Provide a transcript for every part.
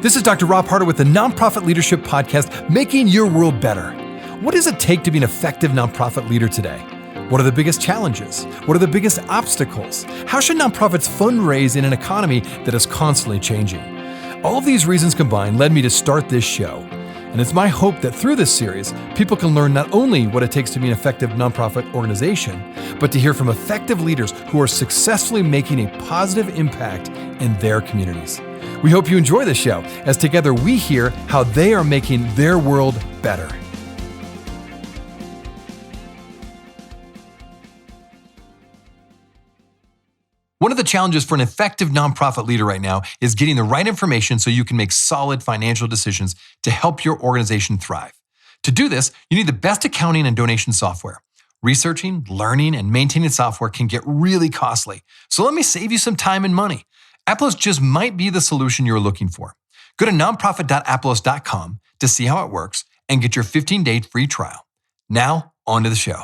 This is Dr. Rob Harder with the Nonprofit Leadership Podcast, Making Your World Better. What does it take to be an effective nonprofit leader today? What are the biggest challenges? What are the biggest obstacles? How should nonprofits fundraise in an economy that is constantly changing? All of these reasons combined led me to start this show. And it's my hope that through this series, people can learn not only what it takes to be an effective nonprofit organization, but to hear from effective leaders who are successfully making a positive impact in their communities. We hope you enjoy the show, as together we hear how they are making their world better. One of the challenges for an effective nonprofit leader right now is getting the right information so you can make solid financial decisions to help your organization thrive. To do this, you need the best accounting and donation software. Researching, learning, and maintaining software can get really costly. So let me save you some time and money. Aplos just might be the solution you're looking for. Go to nonprofit.aplos.com to see how it works and get your 15-day free trial. Now, on to the show.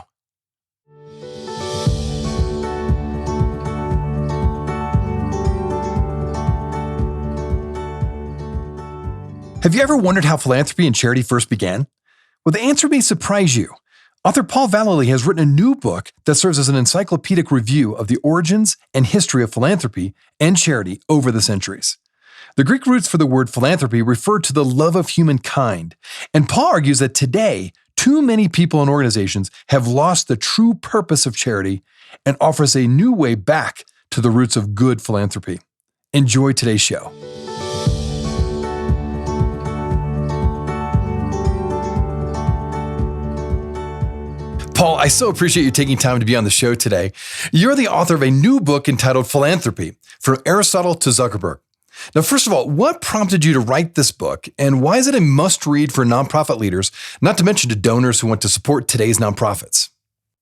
Have you ever wondered how philanthropy and charity first began? Well, the answer may surprise you. Author Paul Vallely has written a new book that serves as an encyclopedic review of the origins and history of philanthropy and charity over the centuries. The Greek roots for the word philanthropy refer to the love of humankind, and Paul argues that today, too many people and organizations have lost the true purpose of charity and offers a new way back to the roots of good philanthropy. Enjoy today's show. Paul, I so appreciate you taking time to be on the show today. You're the author of a new book entitled Philanthropy, From Aristotle to Zuckerberg. Now, first of all, what prompted you to write this book, and why is it a must-read for nonprofit leaders, not to mention to donors who want to support today's nonprofits?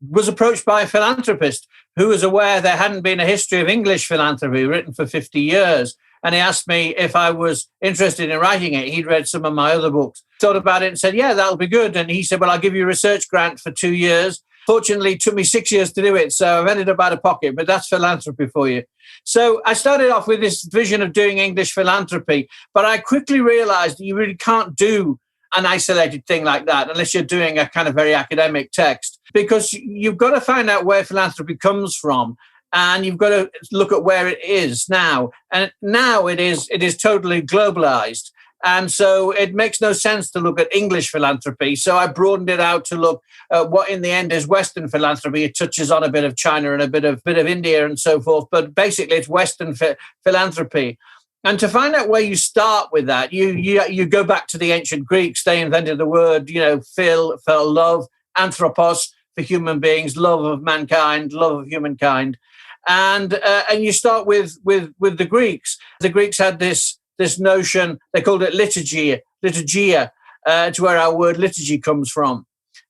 Was approached by a philanthropist who was aware there hadn't been a history of English philanthropy written for 50 years. And he asked me if I was interested in writing it. He'd read some of my other books, thought about it and said, yeah, that'll be good. And he said, well, I'll give you a research grant for 2 years. Fortunately, it took me 6 years to do it. So I've ended up out of pocket, but that's philanthropy for you. So I started off with this vision of doing English philanthropy, but I quickly realized that you really can't do an isolated thing like that unless you're doing a kind of very academic text, because you've got to find out where philanthropy comes from. And you've got to look at where it is now. And now it is totally globalized. And so it makes no sense to look at English philanthropy. So I broadened it out to look at what in the end is Western philanthropy. It touches on a bit of China and a bit of India and so forth. But basically it's Western philanthropy. And to find out where you start with that, you go back to the ancient Greeks. They invented the word, phil, for love, anthropos, for human beings, love of mankind, love of humankind. And you start with the Greeks. The Greeks had this notion, they called it liturgia. It's where our word liturgy comes from.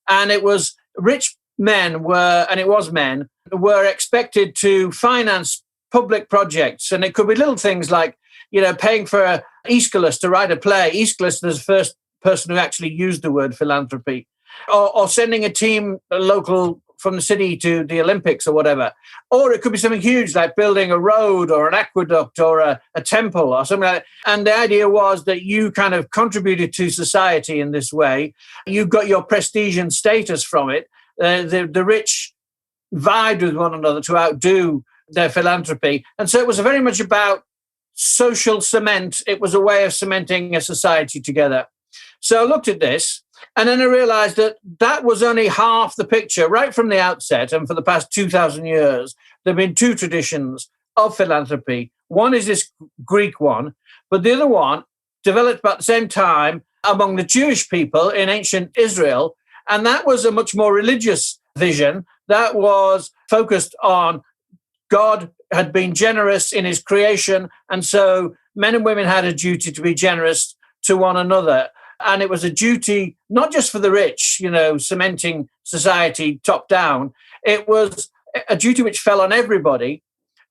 And it was rich men were expected to finance public projects. And it could be little things like, paying for Aeschylus to write a play. Aeschylus was the first person who actually used the word philanthropy. Or sending a team, local from the city to the Olympics or whatever. Or it could be something huge like building a road or an aqueduct or a temple or something like that. And the idea was that you kind of contributed to society in this way. You got your prestige and status from it. The rich vied with one another to outdo their philanthropy. And so it was very much about social cement. It was a way of cementing a society together. So I looked at this. And then I realized that was only half the picture right from the outset. And for the past 2,000 years, there have been two traditions of philanthropy. One is this Greek one, but the other one developed about the same time among the Jewish people in ancient Israel. And that was a much more religious vision that was focused on God had been generous in his creation. And so men and women had a duty to be generous to one another. And it was a duty, not just for the rich, cementing society top down. It was a duty which fell on everybody.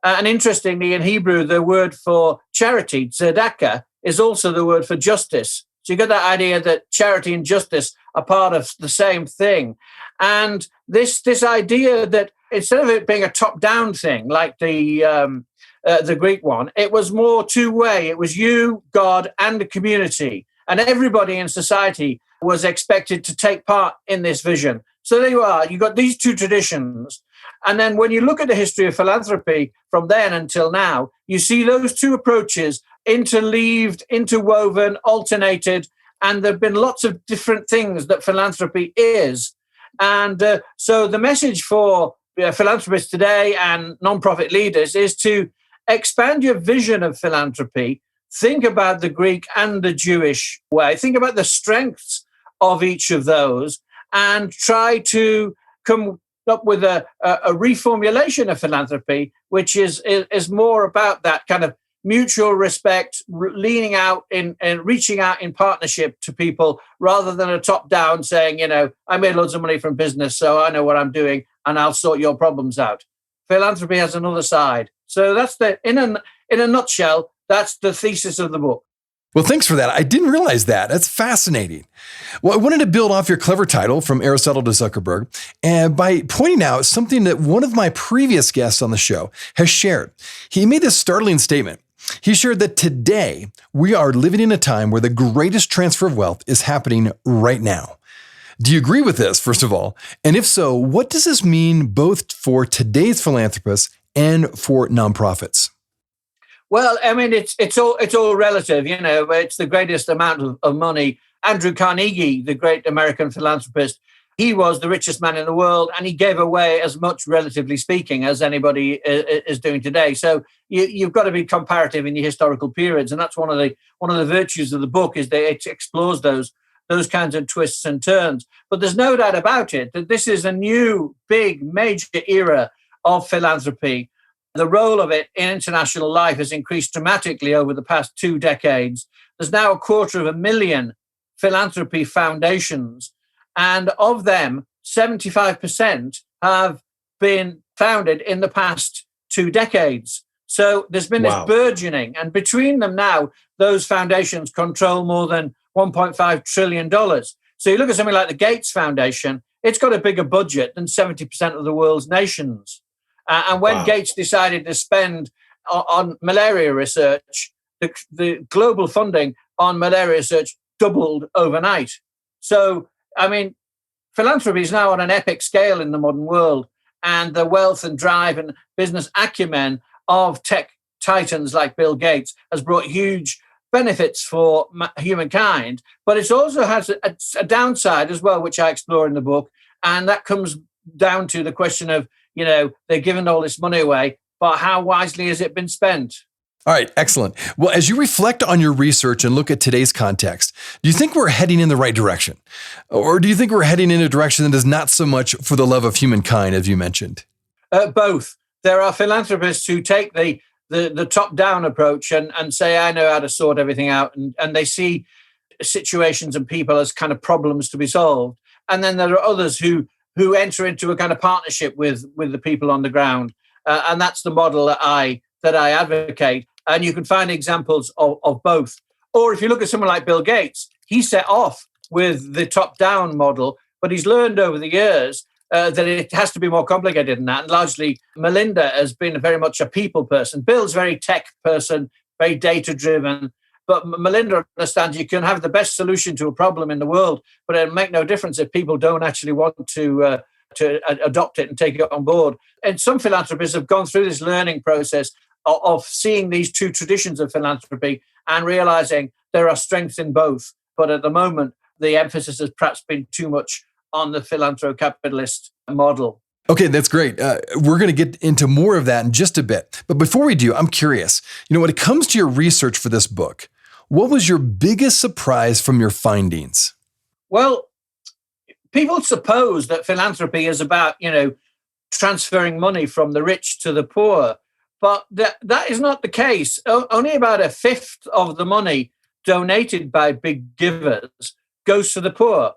And interestingly, in Hebrew, the word for charity, tzedakah, is also the word for justice. So you get that idea that charity and justice are part of the same thing. And this idea that instead of it being a top-down thing, like the the Greek one, it was more two-way. It was you, God, and the community. And everybody in society was expected to take part in this vision. So there you are. You've got these two traditions. And then when you look at the history of philanthropy from then until now, you see those two approaches interleaved, interwoven, alternated, and there have been lots of different things that philanthropy is. And so the message for philanthropists today and nonprofit leaders is to expand your vision of philanthropy. Think about the Greek and the Jewish way. Think about the strengths of each of those and try to come up with a reformulation of philanthropy, which is more about that kind of mutual respect, leaning out and reaching out in partnership to people rather than a top-down saying, I made loads of money from business, so I know what I'm doing and I'll sort your problems out. Philanthropy has another side. So that's in a nutshell, that's the thesis of the book. Well, thanks for that. I didn't realize that. That's fascinating. Well, I wanted to build off your clever title, From Aristotle to Zuckerberg, and by pointing out something that one of my previous guests on the show has shared. He made this startling statement. He shared that today we are living in a time where the greatest transfer of wealth is happening right now. Do you agree with this, first of all? And if so, what does this mean both for today's philanthropists and for nonprofits? Well, I mean, it's all relative. It's the greatest amount of money. Andrew Carnegie, the great American philanthropist, he was the richest man in the world, and he gave away as much, relatively speaking, as anybody is doing today. So you've got to be comparative in your historical periods, and that's one of the virtues of the book is that it explores those kinds of twists and turns. But there's no doubt about it that this is a new, big, major era of philanthropy. The role of it in international life has increased dramatically over the past 2 decades. There's now 250,000 philanthropy foundations, and of them, 75% have been founded in the past 2 decades. So there's been this burgeoning, and between them now, those foundations control more than $1.5 trillion. So you look at something like the Gates Foundation, it's got a bigger budget than 70% of the world's nations. And when Gates decided to spend on malaria research, the global funding on malaria research doubled overnight. So, I mean, philanthropy is now on an epic scale in the modern world, and the wealth and drive and business acumen of tech titans like Bill Gates has brought huge benefits for humankind. But it also has a downside as well, which I explore in the book, and that comes down to the question of, they're giving all this money away, but how wisely has it been spent? All right, excellent. Well, as you reflect on your research and look at today's context, do you think we're heading in the right direction? Or do you think we're heading in a direction that is not so much for the love of humankind, as you mentioned? Both. There are philanthropists who take the top-down approach and say, I know how to sort everything out, and they see situations and people as kind of problems to be solved. And then there are others who enter into a kind of partnership with the people on the ground. And that's the model that I advocate. And you can find examples of both. Or if you look at someone like Bill Gates, he set off with the top-down model, but he's learned over the years that it has to be more complicated than that. And largely, Melinda has been very much a people person. Bill's very tech person, very data-driven. But Melinda understands you can have the best solution to a problem in the world, but it'll make no difference if people don't actually want to adopt it and take it on board. And some philanthropists have gone through this learning process of seeing these two traditions of philanthropy and realizing there are strengths in both. But at the moment, the emphasis has perhaps been too much on the philanthro-capitalist model. Okay, that's great. We're going to get into more of that in just a bit. But before we do, I'm curious, when it comes to your research for this book, what was your biggest surprise from your findings? Well, people suppose that philanthropy is about, transferring money from the rich to the poor. But that is not the case. Only about a fifth of the money donated by big givers goes to the poor.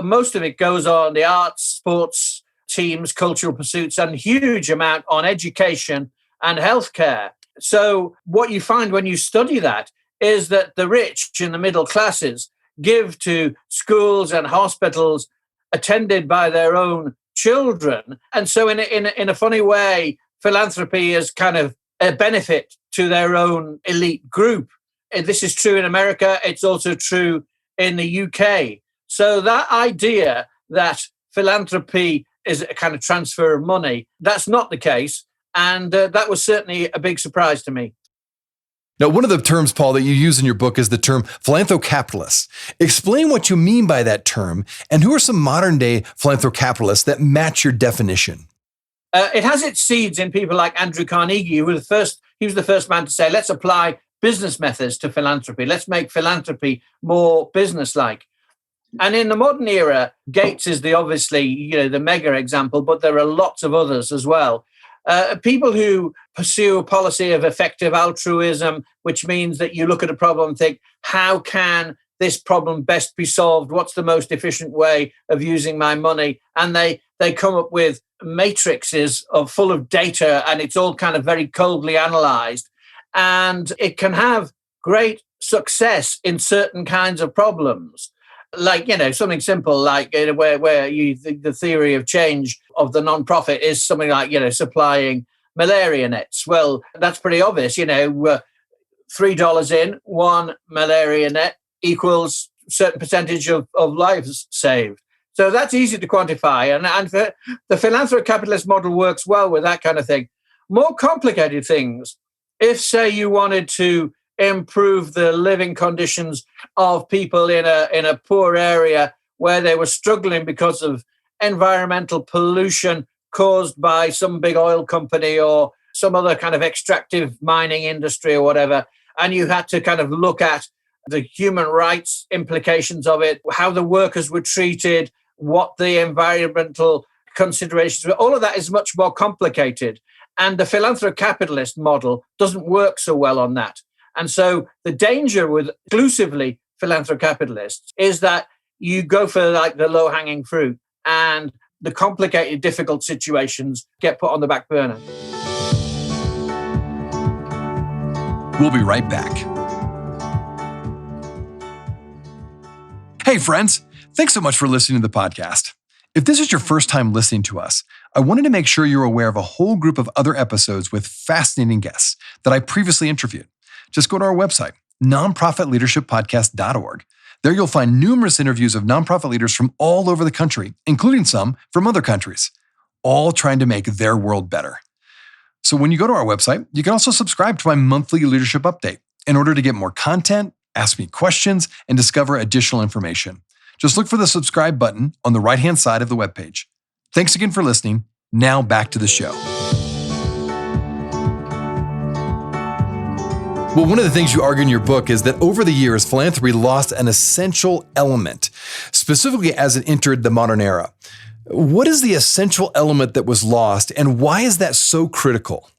Most of it goes on the arts, sports, teams, cultural pursuits, and a huge amount on education and healthcare. So what you find when you study that is that the rich and the middle classes give to schools and hospitals attended by their own children. And so in a funny way, philanthropy has kind of a benefit to their own elite group. This is true in America. It's also true in the UK. So that idea that philanthropy is a kind of transfer of money, that's not the case. And that was certainly a big surprise to me. Now, one of the terms, Paul, that you use in your book is the term philanthrocapitalists. Explain what you mean by that term, and who are some modern-day philanthrocapitalists that match your definition? It has its seeds in people like Andrew Carnegie, who was the first man to say, let's apply business methods to philanthropy. Let's make philanthropy more business-like. And in the modern era, Gates is obviously the mega example, but there are lots of others as well. People who pursue a policy of effective altruism, which means that you look at a problem and think, how can this problem best be solved? What's the most efficient way of using my money? And they come up with matrices full of data, and it's all kind of very coldly analyzed. And it can have great success in certain kinds of problems. Like, something simple, like where the theory of change of the non-profit is something like, supplying malaria nets. Well, that's pretty obvious. $3 in, one malaria net equals a certain percentage of lives saved. So that's easy to quantify. And the philanthrocapitalist model works well with that kind of thing. More complicated things, if, say, you wanted to improve the living conditions of people in a poor area where they were struggling because of environmental pollution caused by some big oil company or some other kind of extractive mining industry or whatever, and you had to kind of look at the human rights implications of it, how the workers were treated, what the environmental considerations were. All of that is much more complicated, and the philanthrocapitalist model doesn't work so well on that. And so the danger with exclusively philanthrocapitalists is that you go for like the low-hanging fruit, and the complicated, difficult situations get put on the back burner. We'll be right back. Hey, friends. Thanks so much for listening to the podcast. If this is your first time listening to us, I wanted to make sure you're aware of a whole group of other episodes with fascinating guests that I previously interviewed. Just go to our website, nonprofitleadershippodcast.org. There you'll find numerous interviews of nonprofit leaders from all over the country, including some from other countries, all trying to make their world better. So when you go to our website, you can also subscribe to my monthly leadership update in order to get more content, ask me questions, and discover additional information. Just look for the subscribe button on the right-hand side of the webpage. Thanks again for listening. Now back to the show. Well, one of the things you argue in your book is that over the years, philanthropy lost an essential element, specifically as it entered the modern era. What is the essential element that was lost, and why is that so critical?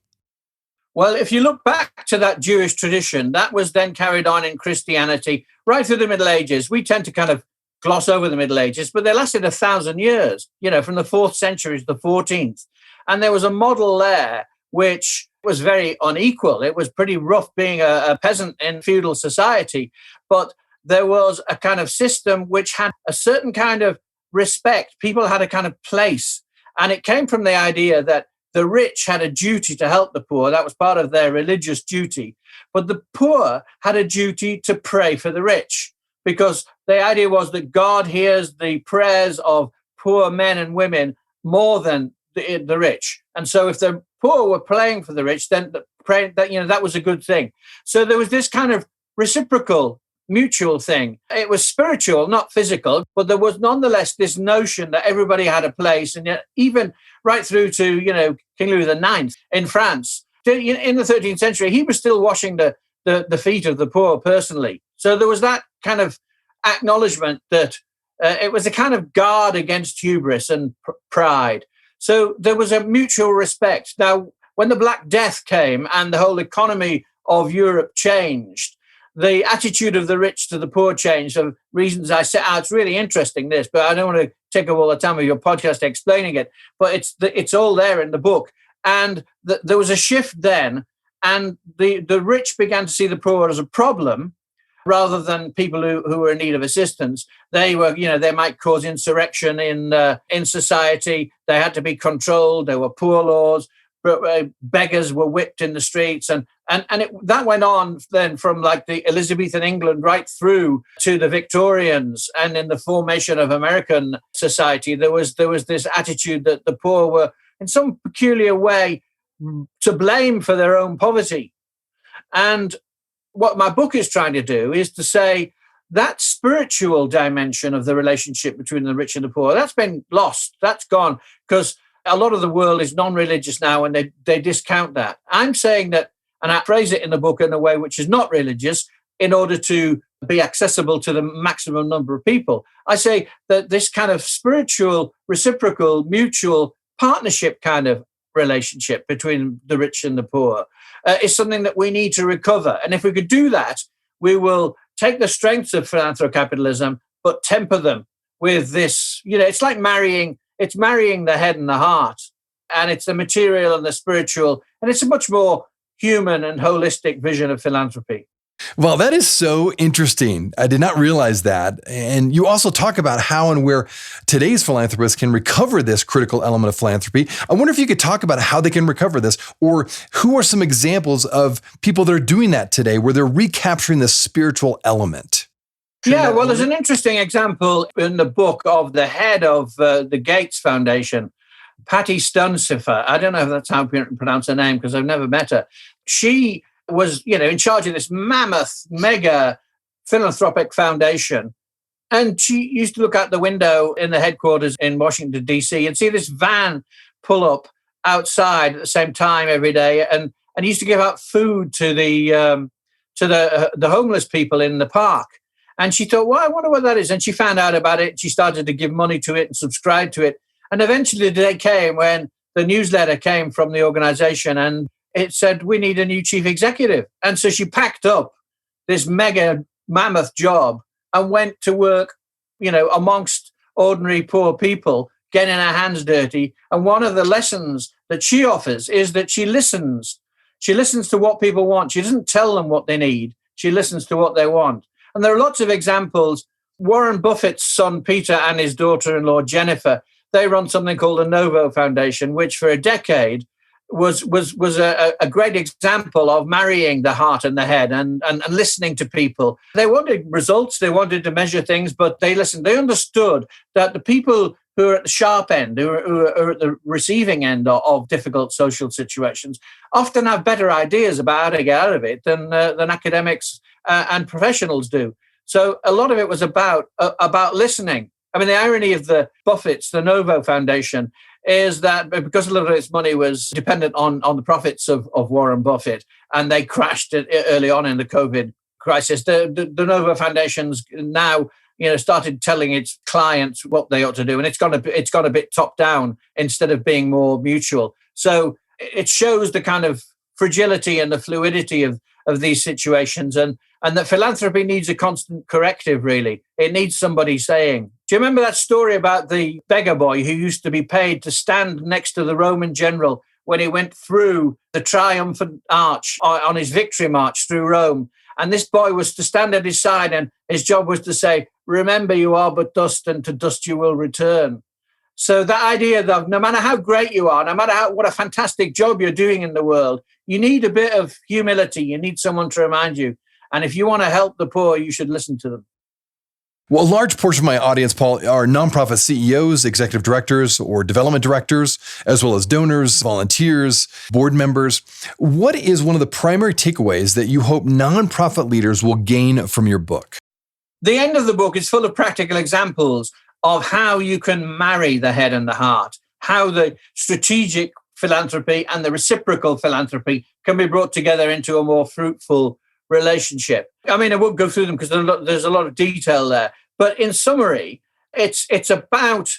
Well, if you look back to that Jewish tradition, that was then carried on in Christianity right through the Middle Ages. We tend to kind of gloss over the Middle Ages, but they lasted 1,000 years, from the 4th century to the 14th. And there was a model there which was very unequal. It was pretty rough being a peasant in feudal society, but there was a kind of system which had a certain kind of respect. People had a kind of place. And it came from the idea that the rich had a duty to help the poor. That was part of their religious duty. But the poor had a duty to pray for the rich, because the idea was that God hears the prayers of poor men and women more than the rich. And so if the poor were praying for the rich, then that was a good thing. So there was this kind of reciprocal, mutual thing. It was spiritual, not physical, but there was nonetheless this notion that everybody had a place. And yet, even right through to, King Louis IX in France, in the 13th century, he was still washing the feet of the poor personally. So there was that kind of acknowledgement that it was a kind of guard against hubris and pride. So there was a mutual respect. Now, when the Black Death came and the whole economy of Europe changed, the attitude of the rich to the poor changed for reasons I set out. It's really interesting, this, but I don't want to take up all the time of your podcast explaining it, but it's all there in the book. And there was a shift then, and the rich began to see the poor as a problem rather than people who were in need of assistance. They were, they might cause insurrection in society. They had to be controlled. There were poor laws. beggars were whipped in the streets. That went on then from like the Elizabethan England right through to the Victorians. And in the formation of American society, there was this attitude that the poor were in some peculiar way to blame for their own poverty. And what my book is trying to do is to say that spiritual dimension of the relationship between the rich and the poor, that's been lost. That's gone because a lot of the world is non-religious now and they discount that. I'm saying that, and I phrase it in the book in a way which is not religious in order to be accessible to the maximum number of people. I say that this kind of spiritual, reciprocal, mutual partnership kind of relationship between the rich and the poor is something that we need to recover. And if we could do that, we will take the strengths of philanthrocapitalism, but temper them with this, it's like marrying the head and the heart, and it's the material and the spiritual, and it's a much more human and holistic vision of philanthropy. Well, that is so interesting. I did not realize that. And you also talk about how and where today's philanthropists can recover this critical element of philanthropy. I wonder if you could talk about how they can recover this, or who are some examples of people that are doing that today, where they're recapturing the spiritual element. Yeah, well, there's an interesting example in the book of the head of the Gates Foundation, Patty Stunsifer. I don't know if that's how you pronounce her name because I've never met her. She was, in charge of this mammoth, mega philanthropic foundation. And she used to look out the window in the headquarters in Washington, D.C. and see this van pull up outside at the same time every day and used to give out food to the homeless people in the park. And she thought, well, I wonder what that is. And she found out about it. She started to give money to it and subscribe to it. And eventually the day came when the newsletter came from the organization and it said, we need a new chief executive. And so she packed up this mega mammoth job and went to work, amongst ordinary poor people, getting her hands dirty. And one of the lessons that she offers is that she listens. She listens to what people want. She doesn't tell them what they need. She listens to what they want. And there are lots of examples. Warren Buffett's son, Peter, and his daughter-in-law, Jennifer, they run something called the Novo Foundation, which for a decade was a great example of marrying the heart and the head and listening to people. They wanted results. They wanted to measure things, but they listened. They understood that the people who are at the sharp end, who are at the receiving end of difficult social situations, often have better ideas about how to get out of it than academics and professionals do. So a lot of it was about listening. I mean, the irony of the Buffett's, the Novo Foundation, is that because a lot of its money was dependent on the profits of Warren Buffett, and they crashed early on in the COVID crisis, the Novo Foundation's now started telling its clients what they ought to do, and it's gone a bit top down instead of being more mutual. So it shows the kind of fragility and the fluidity of these situations, and that philanthropy needs a constant corrective, really. It needs somebody saying, do you remember that story about the beggar boy who used to be paid to stand next to the Roman general when he went through the triumphant arch on his victory march through Rome? And this boy was to stand at his side, and his job was to say, remember, you are but dust, and to dust you will return. So that idea that no matter how great you are, no matter what a fantastic job you're doing in the world, you need a bit of humility. You need someone to remind you. And if you want to help the poor, you should listen to them. Well, a large portion of my audience, Paul, are nonprofit CEOs, executive directors, or development directors, as well as donors, volunteers, board members. What is one of the primary takeaways that you hope nonprofit leaders will gain from your book? The end of the book is full of practical examples of how you can marry the head and the heart, how the strategic philanthropy and the reciprocal philanthropy can be brought together into a more fruitful relationship. I mean, I won't go through them because there's a lot of detail there. But in summary, it's about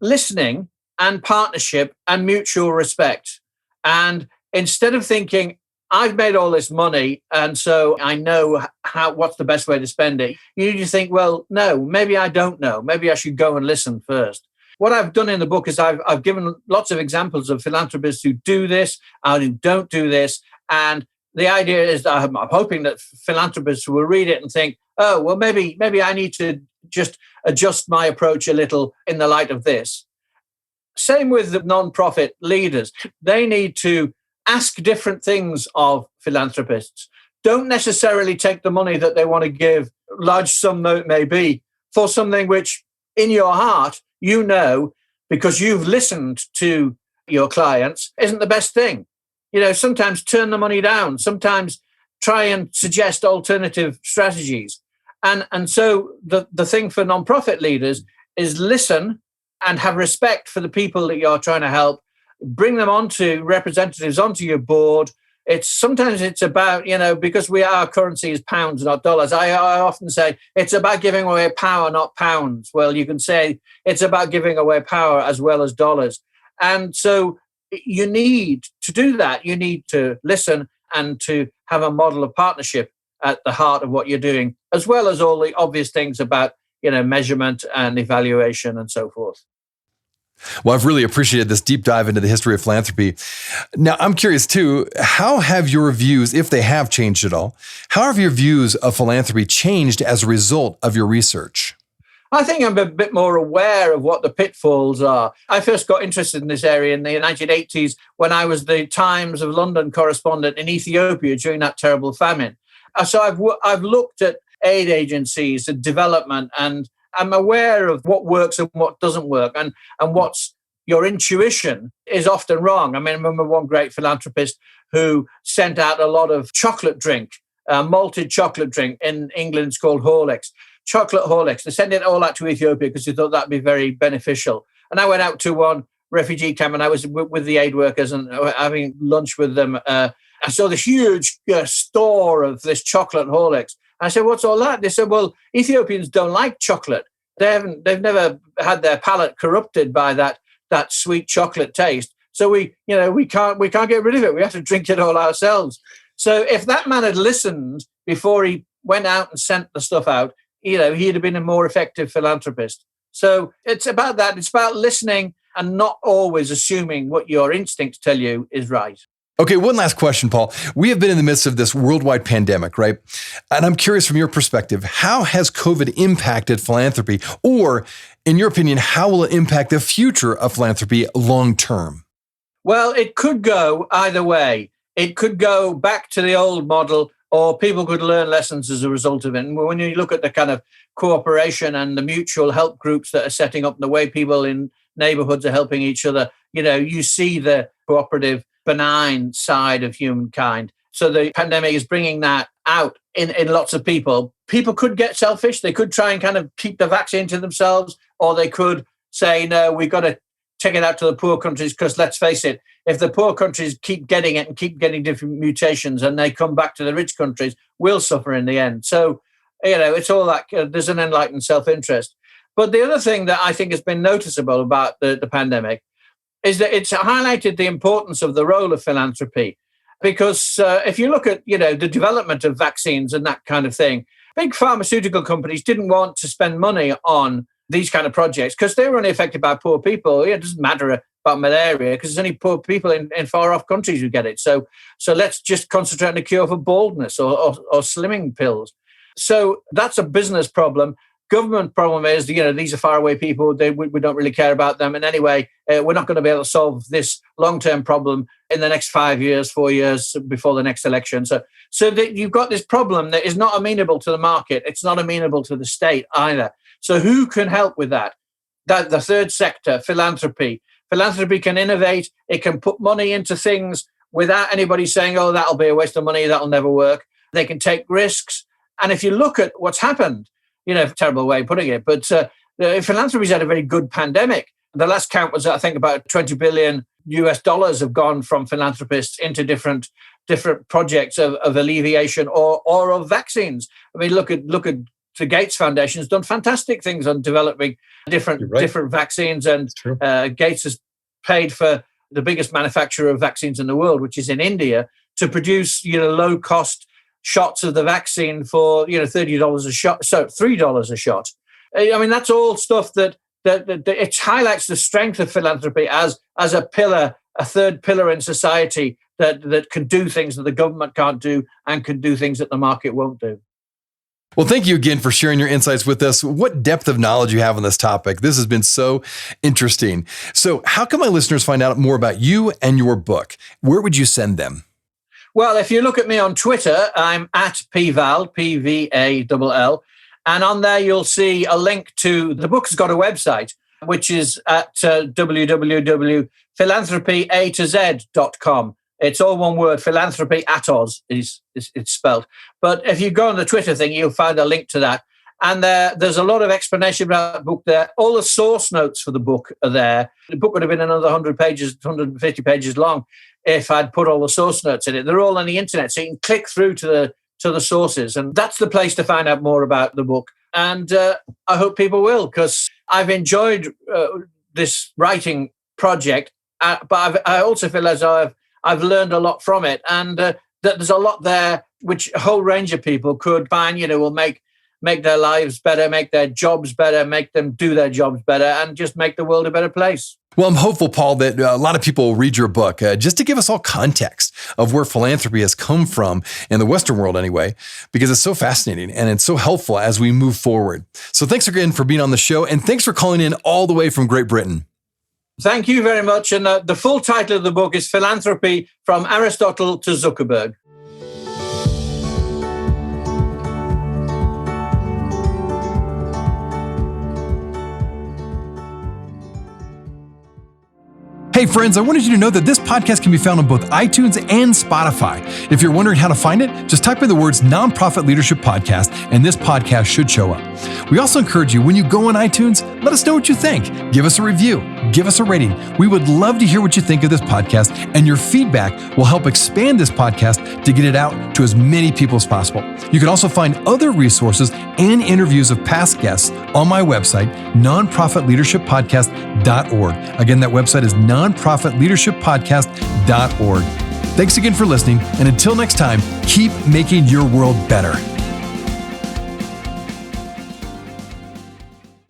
listening and partnership and mutual respect. And instead of thinking, I've made all this money, and so I know what's the best way to spend it, you need to think, well, no, maybe I don't know. Maybe I should go and listen first. What I've done in the book is I've given lots of examples of philanthropists who do this and who don't do this. And the idea is that I'm hoping that philanthropists will read it and think, oh, well, maybe I need to just adjust my approach a little in the light of this. Same with the non-profit leaders. They need to ask different things of philanthropists. Don't necessarily take the money that they want to give, large sum though it may be, for something which in your heart, you know, because you've listened to your clients, isn't the best thing. Sometimes turn the money down, sometimes try and suggest alternative strategies. And so the thing for non-profit leaders is listen and have respect for the people that you're trying to help, bring them onto representatives onto your board. Sometimes it's about, because our currency is pounds, not dollars. I often say it's about giving away power, not pounds. Well, you can say it's about giving away power as well as dollars. And so you need to do that. You need to listen and to have a model of partnership at the heart of what you're doing, as well as all the obvious things about, measurement and evaluation and so forth. Well, I've really appreciated this deep dive into the history of philanthropy. Now, I'm curious too, how have your views, if they have changed at all, how have your views of philanthropy changed as a result of your research? I think I'm a bit more aware of what the pitfalls are. I first got interested in this area in the 1980s when I was the Times of London correspondent in Ethiopia during that terrible famine. So I've looked at aid agencies and development, and I'm aware of what works and what doesn't work, and what's your intuition is often wrong. I remember one great philanthropist who sent out a lot of chocolate drink, malted chocolate drink in England. It's called Horlicks. Chocolate Horlicks. They sent it all out to Ethiopia because they thought that'd be very beneficial. And I went out to one refugee camp and I was with the aid workers and having lunch with them. I saw this huge store of this chocolate Horlicks. I said, "What's all that?" They said, "Well, Ethiopians don't like chocolate. They've never had their palate corrupted by that sweet chocolate taste. So we can't get rid of it. We have to drink it all ourselves." So if that man had listened before he went out and sent the stuff out, he'd have been a more effective philanthropist. So it's about that. It's about listening and not always assuming what your instincts tell you is right. Okay, one last question, Paul. We have been in the midst of this worldwide pandemic, right? And I'm curious from your perspective, how has COVID impacted philanthropy? Or, in your opinion, how will it impact the future of philanthropy long term? Well, it could go either way. It could go back to the old model, or people could learn lessons as a result of it. And when you look at the kind of cooperation and the mutual help groups that are setting up, and the way people in neighborhoods are helping each other, you see the cooperative, benign side of humankind. So the pandemic is bringing that out in lots of people. People could get selfish. They could try and kind of keep the vaccine to themselves, or they could say, no, we've got to take it out to the poor countries, because let's face it, if the poor countries keep getting it and keep getting different mutations and they come back to the rich countries, we'll suffer in the end. So, it's all that, there's an enlightened self-interest. But the other thing that I think has been noticeable about the pandemic is that it's highlighted the importance of the role of philanthropy. Because if you look at, the development of vaccines and that kind of thing, big pharmaceutical companies didn't want to spend money on these kind of projects because they were only affected by poor people. It doesn't matter about malaria because there's only poor people in far-off countries who get it. So let's just concentrate on a cure for baldness or slimming pills. So that's a business problem. Government problem is, these are faraway people. We don't really care about them. And anyway, we're not going to be able to solve this long-term problem in the next 5 years, 4 years before the next election. So that you've got this problem that is not amenable to the market. It's not amenable to the state either. So who can help with that? The third sector, philanthropy. Philanthropy can innovate. It can put money into things without anybody saying, oh, that'll be a waste of money. That'll never work. They can take risks. And if you look at what's happened, terrible way of putting it, but philanthropy's had a very good pandemic. The last count was, I think, about $20 billion have gone from philanthropists into different projects of alleviation or of vaccines. I mean, look at the Gates Foundation has done fantastic things on developing different vaccines, and Gates has paid for the biggest manufacturer of vaccines in the world, which is in India, to produce low cost shots of the vaccine for $30 a shot, so $3 a shot. I mean, that's all stuff that it highlights the strength of philanthropy as a pillar, a third pillar in society that can do things that the government can't do and can do things that the market won't do. Well, thank you again for sharing your insights with us. What depth of knowledge you have on this topic. This has been so interesting. So how can my listeners find out more about you and your book? Where would you send them? Well, if you look at me on Twitter, I'm at PVAL, P-V-A-L-L. And on there, you'll see a link to the book. Has got a website, which is at www.philanthropyatoz.com. It's all one word, philanthropy atos is it's spelled. But if you go on the Twitter thing, you'll find a link to that. And there's a lot of explanation about the book there. All the source notes for the book are there. The book would have been another 100 pages, 150 pages long if I'd put all the source notes in it. They're all on the internet, so you can click through to the sources. And that's the place to find out more about the book. And I hope people will, because I've enjoyed this writing project. But I also feel as though I've learned a lot from it. And that there's a lot there which a whole range of people could find, will make their lives better, make their jobs better, make them do their jobs better, and just make the world a better place. Well, I'm hopeful, Paul, that a lot of people will read your book just to give us all context of where philanthropy has come from in the Western world anyway, because it's so fascinating and it's so helpful as we move forward. So thanks again for being on the show, and thanks for calling in all the way from Great Britain. Thank you very much. And the full title of the book is Philanthropy from Aristotle to Zuckerberg. Hey friends, I wanted you to know that this podcast can be found on both iTunes and Spotify. If you're wondering how to find it, just type in the words Nonprofit Leadership Podcast and this podcast should show up. We also encourage you, when you go on iTunes, let us know what you think. Give us a review. Give us a rating. We would love to hear what you think of this podcast, and your feedback will help expand this podcast to get it out to as many people as possible. You can also find other resources and interviews of past guests on my website, nonprofitleadershippodcast.org. Again, that website is nonprofitleadershippodcast.org. Thanks again for listening, and until next time, keep making your world better.